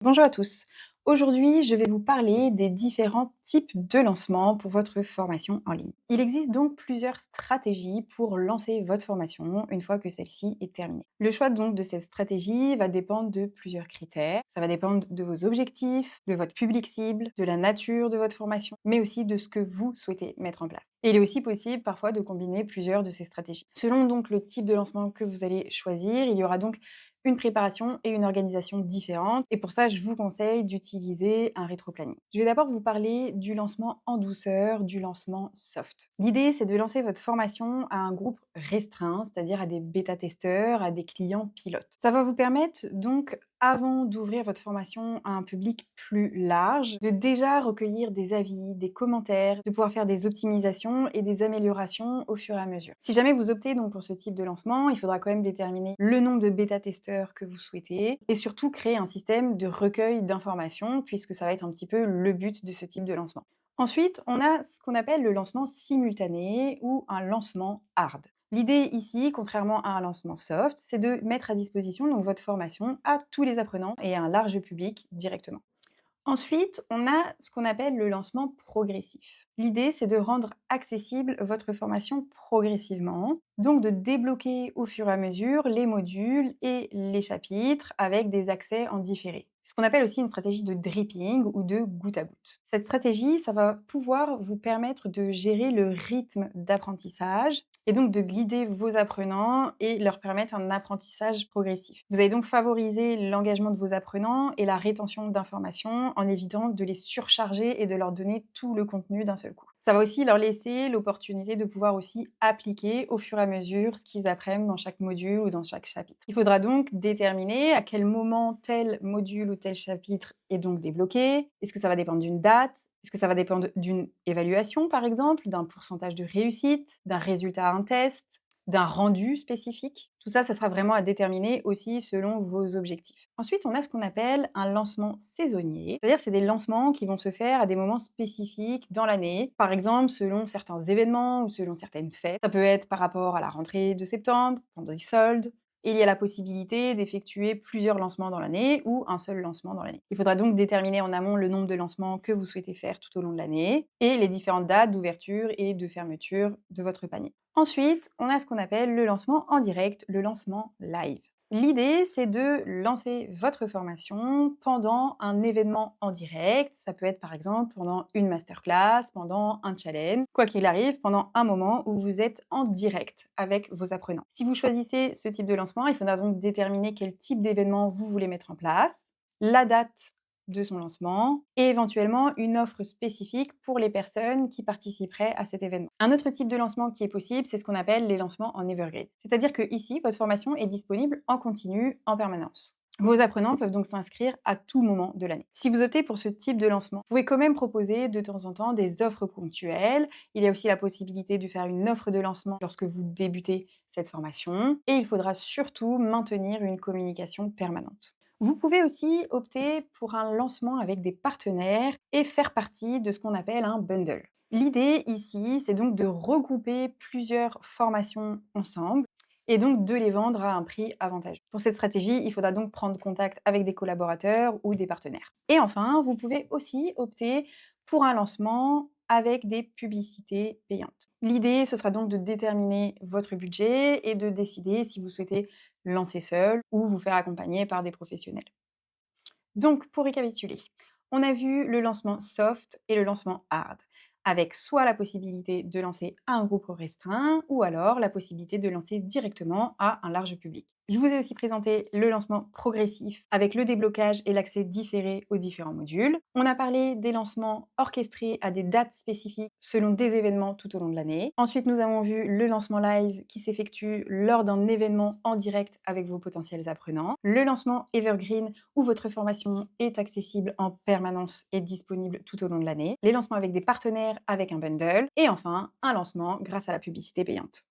Bonjour à tous. Aujourd'hui, je vais vous parler des différents types de lancement pour votre formation en ligne. Il existe donc plusieurs stratégies pour lancer votre formation une fois que celle-ci est terminée. Le choix donc de cette stratégie va dépendre de plusieurs critères. Ça va dépendre de vos objectifs, de votre public cible, de la nature de votre formation, mais aussi de ce que vous souhaitez mettre en place. Et il est aussi possible parfois de combiner plusieurs de ces stratégies. Selon donc le type de lancement que vous allez choisir, il y aura donc une préparation et une organisation différentes. Et pour ça, je vous conseille d'utiliser un rétroplanning. Je vais d'abord vous parler du lancement en douceur, du lancement soft. L'idée, c'est de lancer votre formation à un groupe restreint, c'est-à-dire à des bêta-testeurs, à des clients pilotes. Ça va vous permettre donc, avant d'ouvrir votre formation à un public plus large, de déjà recueillir des avis, des commentaires, de pouvoir faire des optimisations et des améliorations au fur et à mesure. Si jamais vous optez donc pour ce type de lancement, il faudra quand même déterminer le nombre de bêta-testeurs que vous souhaitez et surtout créer un système de recueil d'informations puisque ça va être un petit peu le but de ce type de lancement. Ensuite, on a ce qu'on appelle le lancement simultané ou un lancement hard. L'idée ici, contrairement à un lancement soft, c'est de mettre à disposition donc votre formation à tous les apprenants et à un large public directement. Ensuite, on a ce qu'on appelle le lancement progressif. L'idée, c'est de rendre accessible votre formation progressivement, donc de débloquer au fur et à mesure les modules et les chapitres avec des accès en différé. C'est ce qu'on appelle aussi une stratégie de dripping ou de goutte à goutte. Cette stratégie, ça va pouvoir vous permettre de gérer le rythme d'apprentissage et donc de guider vos apprenants et leur permettre un apprentissage progressif. Vous allez donc favoriser l'engagement de vos apprenants et la rétention d'informations en évitant de les surcharger et de leur donner tout le contenu d'un seul coup. Ça va aussi leur laisser l'opportunité de pouvoir aussi appliquer au fur et à mesure ce qu'ils apprennent dans chaque module ou dans chaque chapitre. Il faudra donc déterminer à quel moment tel module ou tel chapitre est donc débloqué. Est-ce que ça va dépendre d'une date? Est-ce que ça va dépendre d'une évaluation, par exemple, d'un pourcentage de réussite, d'un résultat à un test, d'un rendu spécifique? Tout ça, ça sera vraiment à déterminer aussi selon vos objectifs. Ensuite, on a ce qu'on appelle un lancement saisonnier. C'est-à-dire, c'est des lancements qui vont se faire à des moments spécifiques dans l'année. Par exemple, selon certains événements ou selon certaines fêtes. Ça peut être par rapport à la rentrée de septembre, pendant des soldes, et il y a la possibilité d'effectuer plusieurs lancements dans l'année ou un seul lancement dans l'année. Il faudra donc déterminer en amont le nombre de lancements que vous souhaitez faire tout au long de l'année et les différentes dates d'ouverture et de fermeture de votre panier. Ensuite, on a ce qu'on appelle le lancement en direct, le lancement live. L'idée, c'est de lancer votre formation pendant un événement en direct. Ça peut être par exemple pendant une masterclass, pendant un challenge, quoi qu'il arrive, pendant un moment où vous êtes en direct avec vos apprenants. Si vous choisissez ce type de lancement, il faudra donc déterminer quel type d'événement vous voulez mettre en place, la date de son lancement et éventuellement une offre spécifique pour les personnes qui participeraient à cet événement. Un autre type de lancement qui est possible, c'est ce qu'on appelle les lancements en evergreen. C'est-à-dire que ici, votre formation est disponible en continu, en permanence. Vos apprenants peuvent donc s'inscrire à tout moment de l'année. Si vous optez pour ce type de lancement, vous pouvez quand même proposer de temps en temps des offres ponctuelles. Il y a aussi la possibilité de faire une offre de lancement lorsque vous débutez cette formation. Et il faudra surtout maintenir une communication permanente. Vous pouvez aussi opter pour un lancement avec des partenaires et faire partie de ce qu'on appelle un bundle. L'idée ici, c'est donc de regrouper plusieurs formations ensemble et donc de les vendre à un prix avantageux. Pour cette stratégie, il faudra donc prendre contact avec des collaborateurs ou des partenaires. Et enfin, vous pouvez aussi opter pour un lancement avec des publicités payantes. L'idée, ce sera donc de déterminer votre budget et de décider si vous souhaitez lancer seul ou vous faire accompagner par des professionnels. Donc, pour récapituler, on a vu le lancement soft et le lancement hard, avec soit la possibilité de lancer à un groupe restreint, ou alors la possibilité de lancer directement à un large public. Je vous ai aussi présenté le lancement progressif, avec le déblocage et l'accès différé aux différents modules. On a parlé des lancements orchestrés à des dates spécifiques selon des événements tout au long de l'année. Ensuite, nous avons vu le lancement live qui s'effectue lors d'un événement en direct avec vos potentiels apprenants. Le lancement evergreen où votre formation est accessible en permanence et disponible tout au long de l'année, les lancements avec des partenaires avec un bundle, et enfin un lancement grâce à la publicité payante.